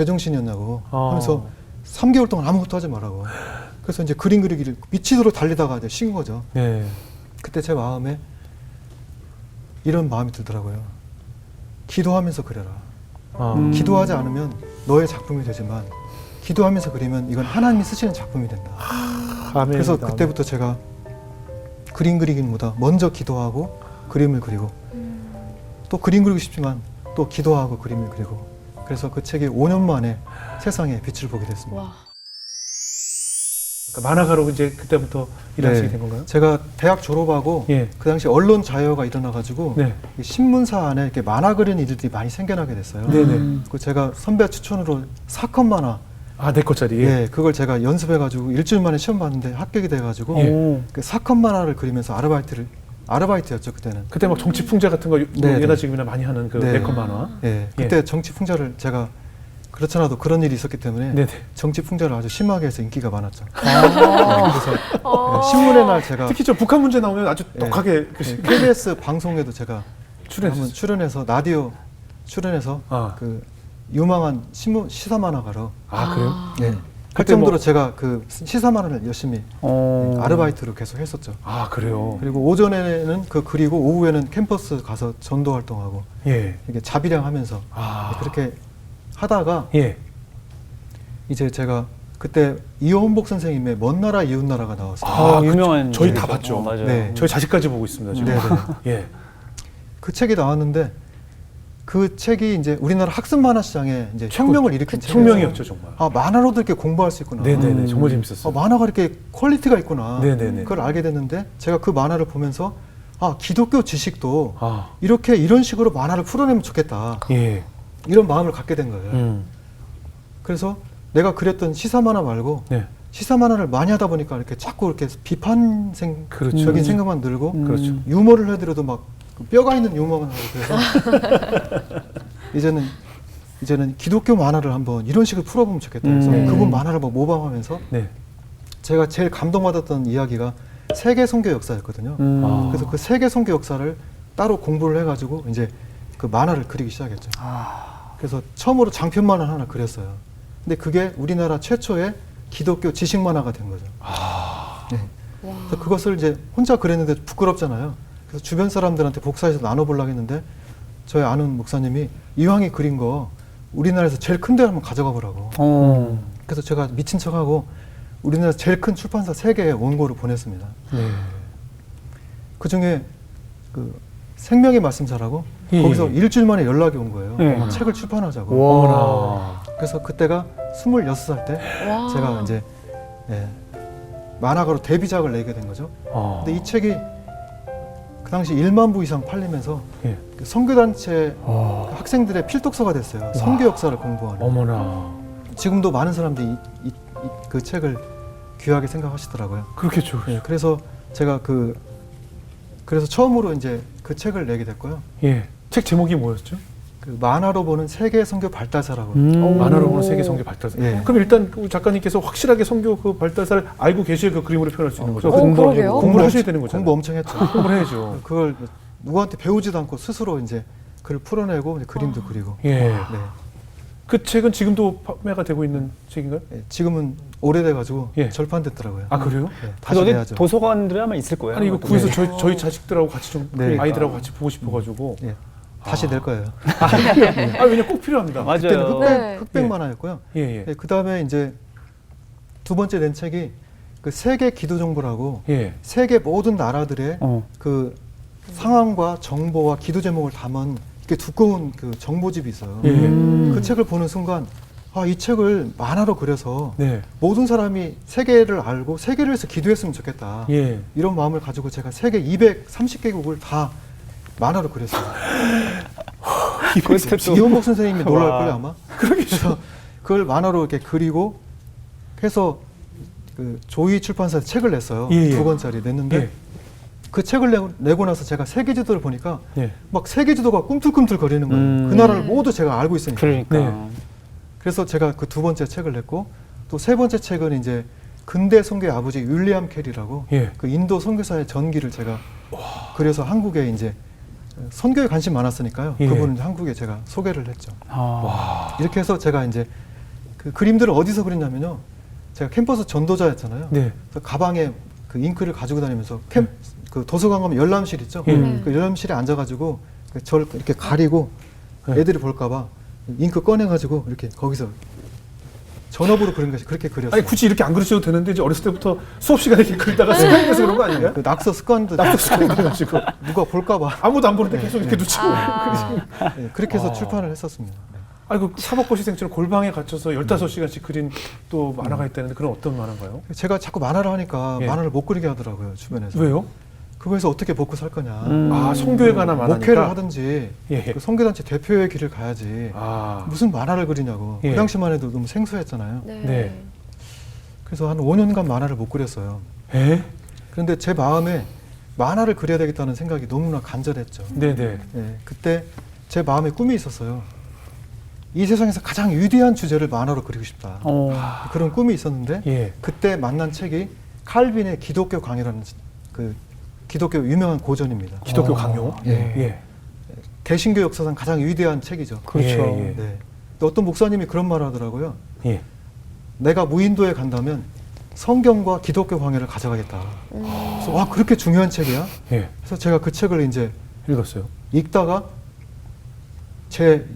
제정신이었냐고 하면서 3개월 동안 아무것도 하지 말라고. 그래서 이제 그림 그리기를 미치도록 달리다가 이제 쉰 거죠. 네. 그때 제 마음에 이런 마음이 들더라고요. 기도하면서 그려라. 기도하지 않으면 너의 작품이 되지만 기도하면서 그리면 이건 하나님이 쓰시는 작품이 된다. 그래서 그때부터 제가 그림 그리기보다 먼저 기도하고 그림을 그리고 또 그림 그리고 싶지만 또 기도하고 그림을 그리고 그래서 그 책이 5년 만에 세상에 빛을 보게 됐습니다. 와. 그러니까 만화가로 이제 그때부터 일하시게 네. 된 건가요? 제가 대학 졸업하고 예. 그 당시 언론 자유화가 일어나가지고 네. 이 신문사 안에 이렇게 만화 그리는 일들이 많이 생겨나게 됐어요. 네네. 그 제가 선배 추천으로 사건 만화 아, 내 거짜리. 예, 그걸 제가 연습해가지고 일주일 만에 시험 봤는데 합격이 돼가지고 예. 그 사건 만화를 그리면서 아르바이트였죠 그때는. 그때 막 정치 풍자 같은 거 네, 예나 네. 지금이나 많이 하는 그 네. 네컷 만화. 예, 그때 정치 풍자를 제가 그렇잖아도 그런 일이 있었기 때문에 네네. 정치 풍자를 아주 심하게 해서 인기가 많았죠. 그래서 예, 신문의 날 제가 특히 저 북한 문제 나오면 아주 예. 독하게 예, KBS 방송에도 제가 출연했어요. 한번 출연해서 라디오 출연해서 아. 그 유망한 신문 시사 만화가로 아, 그래요? 예, 할 그때 정도로 뭐- 제가 그 시사 만화를 열심히 아르바이트로 계속 했었죠. 아, 그래요? 그리고 오전에는 그 그리고 오후에는 캠퍼스 가서 전도 활동하고 예. 이렇게 자비량 하면서 아. 그렇게 하다가 예. 이제 제가 그때 이원복 선생님의 먼 나라 이웃 나라가 나왔어요. 아, 유명한 저희 얘기죠. 다 봤죠. 맞아요. 네. 저희 자식까지 보고 있습니다, 지금. 네, 예. 그 책이 나왔는데 그 책이 이제 우리나라 학습 만화 시장에 이제 혁명을 일으킨 책이에요. 혁명이었죠, 정말. 아, 만화로도 이렇게 공부할 수 있구나. 네네네. 정말 재밌었어요. 만화가 이렇게 퀄리티가 있구나. 네네네. 그걸 알게 됐는데 제가 그 만화를 보면서 아, 기독교 지식도 아. 이렇게 이런 식으로 만화를 풀어내면 좋겠다. 예. 이런 마음을 갖게 된 거예요. 그래서 내가 그렸던 시사 만화 말고 네. 시사 만화를 많이 하다 보니까 이렇게 자꾸 이렇게 비판적인 그렇죠. 생각만 들고 그렇죠. 유머를 해드려도 막 뼈가 있는 유머가 나고 그래서 이제는 기독교 만화를 한번 이런 식으로 풀어보면 좋겠다. 그래서 그분 만화를 막 모방하면서 네. 제가 제일 감동받았던 이야기가 세계 선교 역사였거든요. 아. 그래서 그 세계 선교 역사를 따로 공부를 해가지고 이제 그 만화를 그리기 시작했죠. 그래서 처음으로 장편 만화 하나 그렸어요. 근데 그게 우리나라 최초의 기독교 지식 만화가 된 거죠. 네. 그래서 그것을 이제 혼자 그렸는데 부끄럽잖아요. 그래서 주변 사람들한테 복사해서 나눠보려고 했는데 저희 아는 목사님이 이왕이 그린 거 우리나라에서 제일 큰 데 한번 가져가 보라고. 그래서 제가 미친 척하고 우리나라 제일 큰 출판사 3개의 원고를 보냈습니다. 네. 그 중에 그 생명의 말씀사라고 예, 거기서 예. 일주일 만에 연락이 온 거예요. 예. 책을 출판하자고. 어머나. 그래서 그때가 26살 때 와. 제가 이제 예, 만화가로 데뷔작을 내게 된 거죠. 근데 이 책이 그 당시 1만 부 이상 팔리면서 예. 그 선교단체 학생들의 필독서가 됐어요. 선교 역사를 공부하는. 어머나. 지금도 많은 사람들이 그 책을 귀하게 생각하시더라고요. 그렇겠죠. 예, 그래서 제가 그래서 처음으로 이제 그 책을 내게 됐고요. 예. 책 제목이 뭐였죠? 그 만화로 보는 세계 선교 발달사라고. 만화로 보는 세계 선교 발달사. 예. 그럼 일단 우리 작가님께서 확실하게 선교 그 발달사를 알고 계셔야 그 그림으로 표현할 수 있는 거죠. 그러게요. 공부를 하셔야 되는 거잖아요. 공부 엄청 했죠. 공부를 해야죠. 그걸 누구한테 배우지도 않고 스스로 이제 글을 풀어내고 이제 그림도 그리고. 예. 네. 그 책은 지금도 판매가 되고 있는 책인가요? 예, 지금은 오래돼가지고 예. 절판됐더라고요. 아, 그래요? 네, 다시 어디 내야죠. 도서관들에 아마 있을 거예요. 아니 이거 아마. 구해서 네. 저희 자식들하고 같이 좀 네. 아이들하고 같이 보고 싶어가지고. 예, 다시 낼 거예요. 아, 왜냐 꼭 필요합니다. 맞아요. 그때는 네. 흑백 예. 만화였고요. 예, 예. 예, 그 다음에 이제 두 번째 낸 책이 그 세계 기도 정보라고 예. 세계 모든 나라들의 그 상황과 정보와 기도 제목을 담은 이렇게 두꺼운 그 정보집이 있어요. 예. 그 책을 보는 순간 아, 이 책을 만화로 그려서 네. 모든 사람이 세계를 알고 세계를 위해서 기도했으면 좋겠다. 예. 이런 마음을 가지고 제가 세계 230개국을 다 만화로 그렸어요. 이원복 선생님이 놀랄걸요 아마. 그래서 그걸 만화로 이렇게 그리고 해서 그 조이 출판사에서 책을 냈어요. 예, 예. 2권짜리 냈는데 예. 그 책을 내고 나서 제가 세계 지도를 보니까 예. 막 세계 지도가 꿈틀꿈틀 거리는 거예요. 그 나라를 모두 제가 알고 있으니까. 그러니까. 네. 그래서 제가 그 두 번째 책을 냈고 또 세 번째 책은 이제 근대 선교의 아버지 윌리엄 캐리라고 예. 그 인도 선교사의 전기를 제가 그래서 한국에 이제 선교에 관심 많았으니까요. 예. 그분은 한국에 제가 소개를 했죠. 아. 이렇게 해서 제가 이제 그 그림들을 어디서 그렸냐면요. 제가 캠퍼스 전도자였잖아요. 네. 그래서 가방에 그 잉크를 가지고 다니면서 그 도서관 가면 열람실 있죠. 그 열람실에 앉아가지고 저를 이렇게 가리고 네. 애들이 볼까봐 잉크 꺼내가지고 이렇게 거기서 전업으로 그린 것이 그렇게 그렸어요. 아니 굳이 이렇게 안 그리셔도 되는데 이제 어렸을 때부터 수업 시간에 이렇게 그리다가 습관이 돼서 그런 거 아닌가요? 그 낙서 습관도 나도 습관이 돼가지고 누가 볼까봐 아무도 안 보는데 계속 이렇게 놓치고 네, 그렇게 해서 아. 출판을 했었습니다. 네. 아니 그 사법고시생처럼 골방에 갇혀서 15시간씩 그린 또 만화가 있다는데 그런 어떤 만화인가요? 제가 자꾸 만화를 하니까 예. 만화를 못 그리게 하더라고요 주변에서. 왜요? 그거에서 어떻게 먹고 살 거냐. 아 성교에 관한 만화니까. 목회를 하든지 예. 그 선교단체 대표의 길을 가야지 아. 무슨 만화를 그리냐고. 예. 그 당시만 해도 너무 생소했잖아요. 네. 그래서 한 5년간 만화를 못 그렸어요. 에? 그런데 제 마음에 만화를 그려야 되겠다는 생각이 너무나 간절했죠. 네네. 예, 그때 제 마음에 꿈이 있었어요. 이 세상에서 가장 위대한 주제를 만화로 그리고 싶다. 그런 꿈이 있었는데 예. 그때 만난 책이 칼빈의 기독교 강요라는 그 기독교 유명한 고전입니다. 기독교 강요. 예. 예. 개신교 역사상 가장 위대한 책이죠. 그렇죠. 예, 예. 네. 또 어떤 목사님이 그런 말을 하더라고요. 예. 내가 무인도에 간다면 성경과 기독교 강요를 가져가겠다. 그래서 와 그렇게 중요한 책이야? 예. 그래서 제가 그 책을 이제 읽었어요. 읽다가 제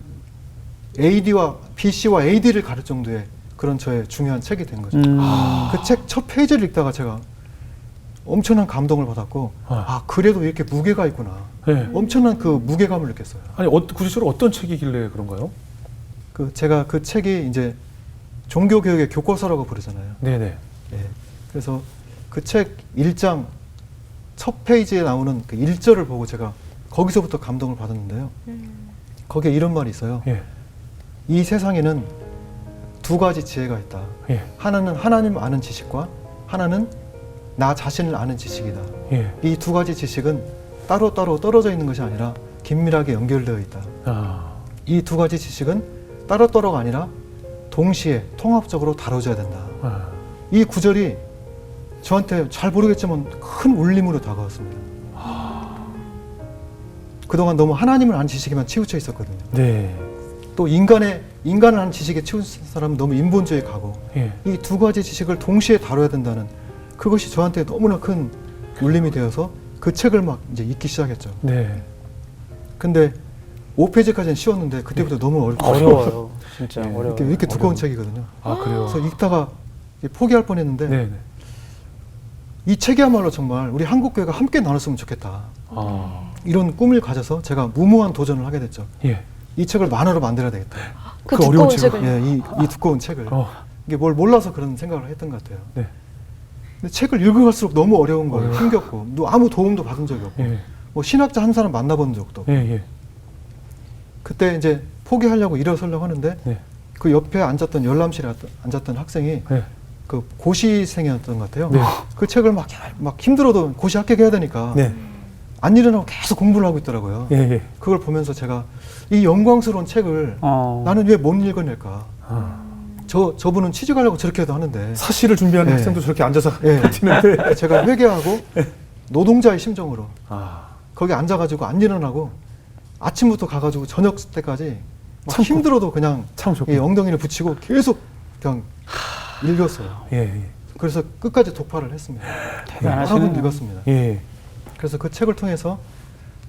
AD와 BC와 AD를 가를 정도의 그런 저의 중요한 책이 된 거죠. 그 책 첫 페이지를 읽다가 제가 엄청난 감동을 받았고 아 그래도 이렇게 무게가 있구나. 예. 엄청난 그 무게감을 느꼈어요. 아니 구체적으로 어떤 책이길래 그런가요? 그 제가 그 책이 이제 종교 교육의 교과서라고 부르잖아요. 네네. 예. 그래서 그 책 1장 첫 페이지에 나오는 그 1절을 보고 제가 거기서부터 감동을 받았는데요. 거기에 이런 말이 있어요. 예. 이 세상에는 두 가지 지혜가 있다. 예. 하나는 하나님 아는 지식과 하나는 나 자신을 아는 지식이다. 예. 이 두 가지 지식은 따로따로 떨어져 있는 것이 아니라 긴밀하게 연결되어 있다. 아. 이 두 가지 지식은 따로따로가 아니라 동시에 통합적으로 다뤄져야 된다. 아. 이 구절이 저한테 잘 모르겠지만 큰 울림으로 다가왔습니다. 그동안 너무 하나님을 아는 지식에만 치우쳐 있었거든요. 네. 또 인간을 아는 지식에 치우친 사람은 너무 인본주의에 가고 예. 이 두 가지 지식을 동시에 다뤄야 된다는 그것이 저한테 너무나 큰 울림이 되어서 그 책을 막 이제 읽기 시작했죠. 네. 근데 5페이지까지는 쉬웠는데 그때부터 너무 어려워요. 진짜 예. 어려워요. 이렇게 두꺼운 어려워요. 책이거든요. 아 그래요. 그래서 읽다가 포기할 뻔했는데 네네. 이 책이야말로 정말 우리 한국교회가 함께 나눴으면 좋겠다. 아. 이런 꿈을 가져서 제가 무모한 도전을 하게 됐죠. 예. 이 책을 만화로 만들어야 되겠다. 그 그 두꺼운 어려운 책을. 책을. 예, 이 두꺼운 책을. 어. 이게 뭘 몰라서 그런 생각을 했던 것 같아요. 네. 근데 책을 읽어갈수록 너무 어려운 거예요. 힘겹고 아무 도움도 받은 적이 없고 예. 뭐 신학자 한 사람 만나본 적도 없고. 예. 예. 그때 이제 포기하려고 일어서려고 하는데 네. 그 옆에 앉았던 열람실에 앉았던 학생이 네. 그 고시생이었던 것 같아요. 네. 그 책을 막 힘들어도 고시 합격해야 되니까 네. 안 일어나고 계속 공부를 하고 있더라고요. 예. 예. 그걸 보면서 제가 이 영광스러운 책을 나는 왜 못 읽어낼까? 아. 저분은 취직하려고 저렇게 해도 하는데 사시를 준비하는 예. 학생도 저렇게 앉아서 예. 버티는데. 제가 회개하고 노동자의 심정으로 아. 거기 앉아가지고 안 일어나고 아침부터 가가지고 저녁 때까지 막 참고. 힘들어도 그냥 참 좋고. 이 엉덩이를 붙이고 계속 그냥 읽었어요. 예. 예. 그래서 끝까지 독파를 했습니다. 대단하시네요. 여러 번 읽었습니다. 예. 그래서 그 책을 통해서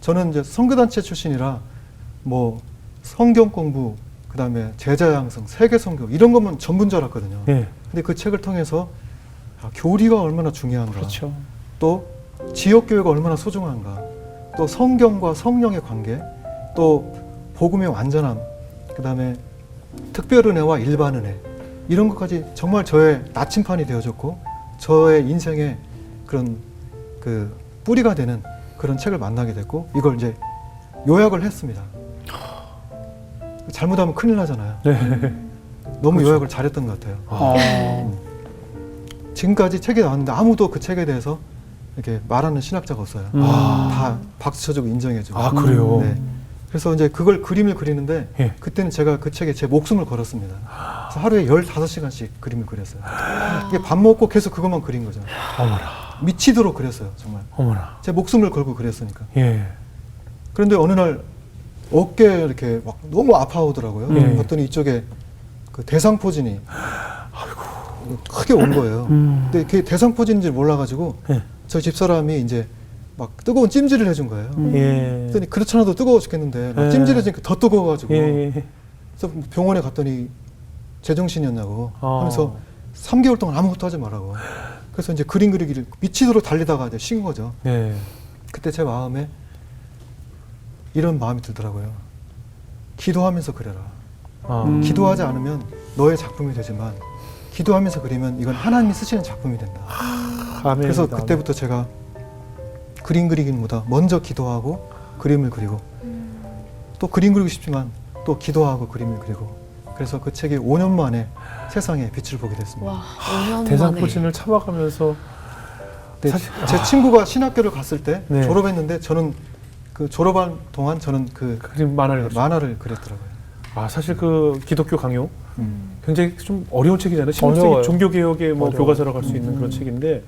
저는 이제 선교단체 출신이라 뭐 성경 공부, 그 다음에 제자 양성, 세계 선교 이런 것만 전부인 줄 알았거든요. 예. 근데 그 책을 통해서 교리가 얼마나 중요한가, 그렇죠. 또 지역 교회가 얼마나 소중한가, 또 성경과 성령의 관계, 또 복음의 완전함, 그 다음에 특별 은혜와 일반 은혜 이런 것까지 정말 저의 나침판이 되어줬고 저의 인생의 그런 그 뿌리가 되는 그런 책을 만나게 됐고 이걸 이제 요약을 했습니다. 잘못하면 큰일 나잖아요. 네. 너무 요약을 잘했던 것 같아요. 지금까지 책이 나왔는데 아무도 그 책에 대해서 이렇게 말하는 신학자가 없어요. 다 박수 쳐주고 인정해주고. 아, 그래요? 네. 그래서 이제 그걸 그림을 그리는데 예. 그때는 제가 그 책에 제 목숨을 걸었습니다. 그래서 하루에 15시간씩 그림을 그렸어요. 이게 밥 먹고 계속 그것만 그린 거죠. 어머나. 미치도록 그렸어요, 정말. 어머나. 제 목숨을 걸고 그렸으니까. 예. 그런데 어느 날 어깨에 이렇게 막 너무 아파오더라고요. 예. 봤더니 이쪽에 그 대상포진이 크게 온 거예요. 근데 그게 대상포진인지 몰라가지고 예. 저 집사람이 이제 막 뜨거운 찜질을 해준 거예요. 예. 그랬더니 그렇잖아도 뜨거워 죽겠는데 막 예. 찜질해주니까 더 뜨거워가지고 예. 그래서 병원에 갔더니 제정신이었냐고 아. 하면서 3개월 동안 아무것도 하지 말라고. 그래서 이제 그림 그리기를 미치도록 달리다가 이제 쉰 거죠. 예. 그때 제 마음에 이런 마음이 들더라고요. 기도하면서 그려라. 아. 기도하지 않으면 너의 작품이 되지만 기도하면서 그리면 이건 하나님이 쓰시는 작품이 된다. 아멘. 그래서 아멘. 그때부터 제가 그림 그리기보다 먼저 기도하고 그림을 그리고 또 그림 그리고 싶지만 또 기도하고 그림을 그리고 그래서 그 책이 5년 만에 세상에 빛을 보게 됐습니다. 와, 5년 만에. 대상포진을 참아가면서 네, 사실- 제 친구가 신학교를 갔을 때 네. 졸업했는데 저는 그 졸업한 동안 저는 그 그림 만화를 그렸죠. 만화를 그렸더라고요. 아 사실 그 기독교 강요 굉장히 좀 어려운 책이잖아요. 16세기 어려워요. 종교 개혁의 뭐 어려워요. 교과서로 갈 수 있는 그런 책인데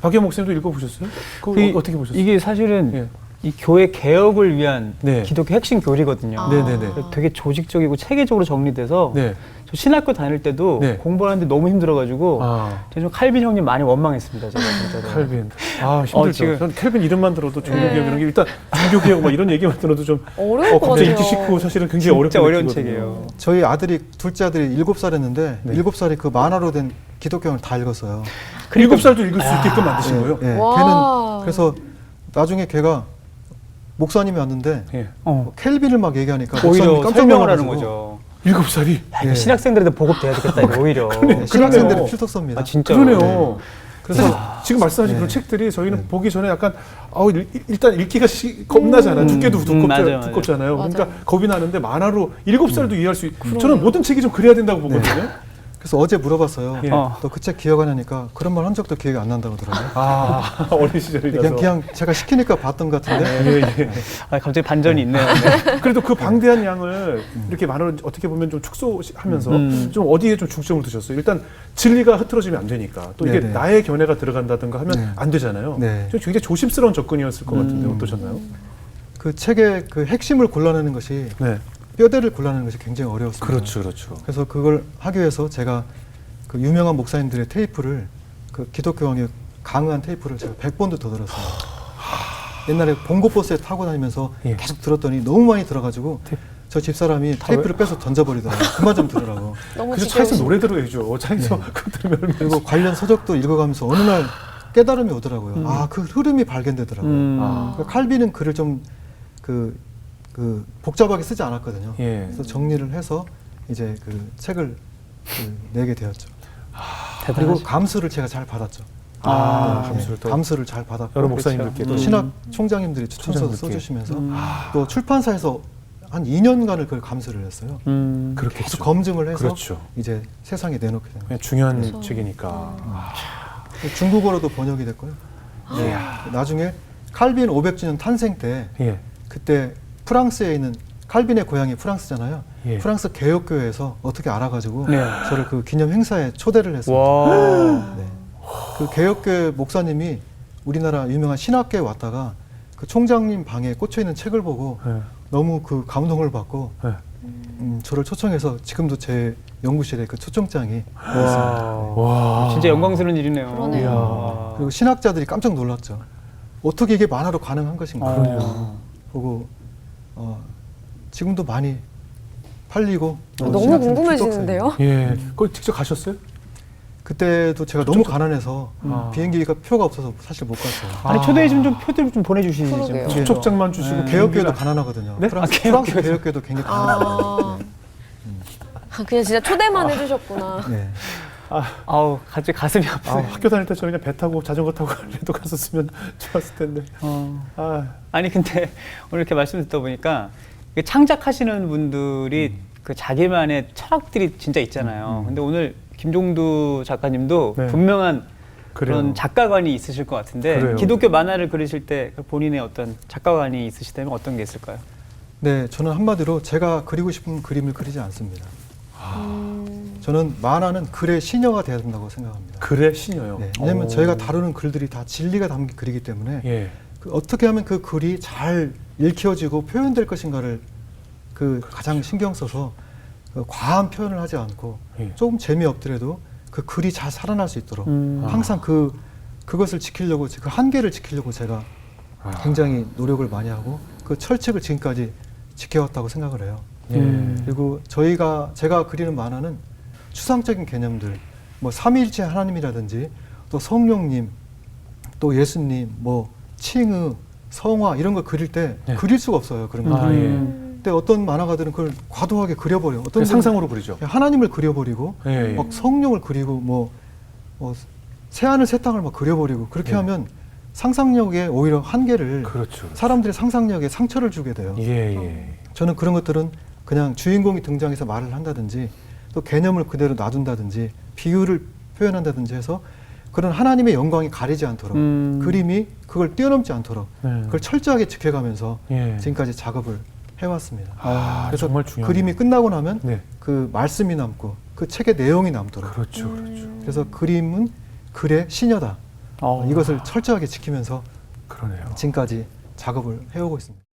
박영 목사님도 읽어보셨어요? 그거 어떻게 보셨어요? 이게 사실은 예. 이 교회 개혁을 위한 네. 기독교 핵심 교리거든요. 아. 네네네. 되게 조직적이고 체계적으로 정리돼서 네. 저 신학교 다닐 때도 네. 공부하는데 너무 힘들어가지고 아 제가 좀 칼빈 형님 많이 원망했습니다. 제가 진짜로. 칼빈. 아 힘들죠. 지금- 전 캘빈 이름만 들어도 종교 네. 개혁 이런 게 일단 종교 개혁 뭐 이런 얘기만 들어도 좀 어려울 것 갑자기 같아요. 읽기 싫고 사실은 굉장히 진짜 어렵게 어려운 느끼거든요. 책이에요. 저희 아들이 둘째 아들이 7살이었는데 네. 7살이 그 만화로 된 기독교를 다 읽었어요. 7살도 읽을 수 있게끔 만드신 거예요? 예, 와. 걔는 그래서 나중에 걔가 목사님이 왔는데 예. 켈빈을 막 얘기하니까 목사님이 오히려 깜짝 설명을 하는 놀라가지고 거죠. 7살이. 야, 이거 예. 신학생들한테 보급돼야 되겠다. 이거 오히려. 네, 신학생들이 그러네요. 필독서입니다. 아 진짜. 그러네요. 그래서 사실 지금 말씀하신 네. 그런 책들이 저희는 네. 보기 전에 약간 일단 읽기가 겁나잖아요. 두께도 맞아요. 두껍잖아요. 맞아요. 그러니까 겁이 나는데 만화로 7살도 이해할 수 저는 모든 책이 좀 그래야 된다고 보거든요. 그래서 어제 물어봤어요. 예. 어. 너 그 책 기억하냐니까 그런 말 한 적도 기억이 안 난다고 그러더라고요. 아 어린 시절이라서. 그냥 제가 시키니까 봤던 것 같은데 예, 예. 아, 갑자기 반전이 있네요. 네. 그래도 그 방대한 양을 이렇게 만화로 어떻게 보면 좀 축소하면서 좀 어디에 좀 중점을 두셨어요? 일단 진리가 흐트러지면 안 되니까 또 이게 네네. 나의 견해가 들어간다든가 하면 네. 안 되잖아요. 네. 좀 굉장히 조심스러운 접근이었을 것 같은데 어떠셨나요? 그 책의 그 핵심을 골라내는 것이 네. 뼈대를 골라내는 것이 굉장히 어려웠습니다. 그렇죠. 그래서 그걸 하기 위해서 제가 그 유명한 목사님들의 테이프를 그 기독교 강의 강의한 테이프를 제가 100번도 더 들었어요. 옛날에 봉고버스에 타고 다니면서 예. 계속 들었더니 너무 많이 들어가지고 저 집사람이 테이프를 빼서 던져버리더라고요. 그만 좀 들으라고. 너무 그래서 차에서 지겨우시- 노래 들어야죠. 차에서 그거 들으면 그리고 관련 서적도 읽어가면서 어느 날 깨달음이 오더라고요. 아, 그 흐름이 발견되더라고요. 그러니까 칼빈은 글을 좀 그 복잡하게 쓰지 않았거든요. 예. 그래서 정리를 해서 이제 그 책을 내게 되었죠. 그리고 대단하시죠. 감수를 제가 잘 받았죠. 감수를 또 감수를 잘 받았고 여러 목사님들께 또 신학 총장님들이 추천서도 총장님들께. 써주시면서 또 출판사에서 한 2년간을 그걸 감수를 했어요. 계속 그렇겠죠. 검증을 해서 그렇죠. 이제 세상에 내놓게 된 거예요. 그냥 중요한 그렇죠. 책이니까. 중국어로도 번역이 됐고요. 네. 나중에 칼빈 500주년 탄생 때 예. 그때 프랑스에 있는 칼빈의 고향이 프랑스잖아요. 예. 프랑스 개혁교회에서 어떻게 알아가지고 네. 저를 그 기념 행사에 초대를 했어요. 와. 네. 그 개혁교회 목사님이 우리나라 유명한 신학교에 왔다가 그 총장님 방에 꽂혀 있는 책을 보고 예. 너무 그 감동을 받고 예. 저를 초청해서 지금도 제 연구실에 그 초청장이 와. 진짜 영광스러운 일이네요. 그러네요. 와. 그리고 신학자들이 깜짝 놀랐죠. 어떻게 이게 만화로 가능한 것인가 보고 지금도 많이 팔리고 너무 신학생들 궁금해지는데요? 예. 거기 직접 가셨어요? 그때도 제가 너무 가난해서 아. 비행기가 표가 없어서 사실 못 갔어요. 아니 초대해 주면 좀 표들 좀 보내주시지. 좀. 그러게요. 초촉장만 주시고 네. 개혁교회도 가난하거든요. 네? 프랑스, 아, 개혁교회도. 프랑스 개혁교회도 굉장히 가난해요. 그냥 진짜 초대만 해주셨구나. 네. 아우 갑자기 가슴이 아프네. 학교 다닐 때 저는 그냥 배 타고 자전거 타고 그래도 갔었으면 좋았을 텐데. 아니 근데 오늘 이렇게 말씀 듣다 보니까 이게 창작하시는 분들이 그 자기만의 철학들이 진짜 있잖아요. 근데 오늘 김종두 작가님도 네. 분명한 그래요. 그런 작가관이 있으실 것 같은데 그래요. 기독교 만화를 그리실 때 본인의 어떤 작가관이 있으시다면 어떤 게 있을까요? 네, 저는 한마디로 제가 그리고 싶은 그림을 그리지 않습니다. 저는 만화는 글의 시녀가 돼야 된다고 생각합니다. 글의 시녀요. 네, 왜냐하면 저희가 다루는 글들이 다 진리가 담긴 글이기 때문에 예. 어떻게 하면 그 글이 잘 읽혀지고 표현될 것인가를 그 가장 신경 써서 그 과한 표현을 하지 않고 예. 조금 재미없더라도 그 글이 잘 살아날 수 있도록 음. 항상 그것을 지키려고 그 한계를 지키려고 제가 굉장히 노력을 많이 하고 그 철칙을 지금까지 지켜왔다고 생각을 해요. 예. 그리고 제가 그리는 만화는 추상적인 개념들, 뭐 삼위일체 하나님이라든지 또 성령님, 또 예수님, 뭐 칭의, 성화 이런 걸 그릴 때 네. 그릴 수가 없어요. 그런 거. 아, 예. 근데 어떤 만화가들은 그걸 과도하게 그려버려요. 어떤 분은 상상으로 그리죠. 하나님을 그려버리고 예, 예. 막 성령을 그리고 새하늘 새 땅을 막 그려버리고 그렇게 네. 하면 상상력에 오히려 한계를 그렇죠. 사람들의 상상력에 상처를 주게 돼요. 예, 예. 저는 그런 것들은 그냥 주인공이 등장해서 말을 한다든지 또 개념을 그대로 놔둔다든지 비유를 표현한다든지 해서 그런 하나님의 영광이 가리지 않도록 그림이 그걸 뛰어넘지 않도록 네. 그걸 철저하게 지켜가면서 예. 지금까지 작업을 해왔습니다. 그래서 정말 중요해요. 그림이 끝나고 나면 네. 그 말씀이 남고 그 책의 내용이 남도록 그렇죠, 그렇죠. 그래서 그림은 글의 시녀다. 이것을 철저하게 지키면서 그러네요. 지금까지 작업을 해오고 있습니다.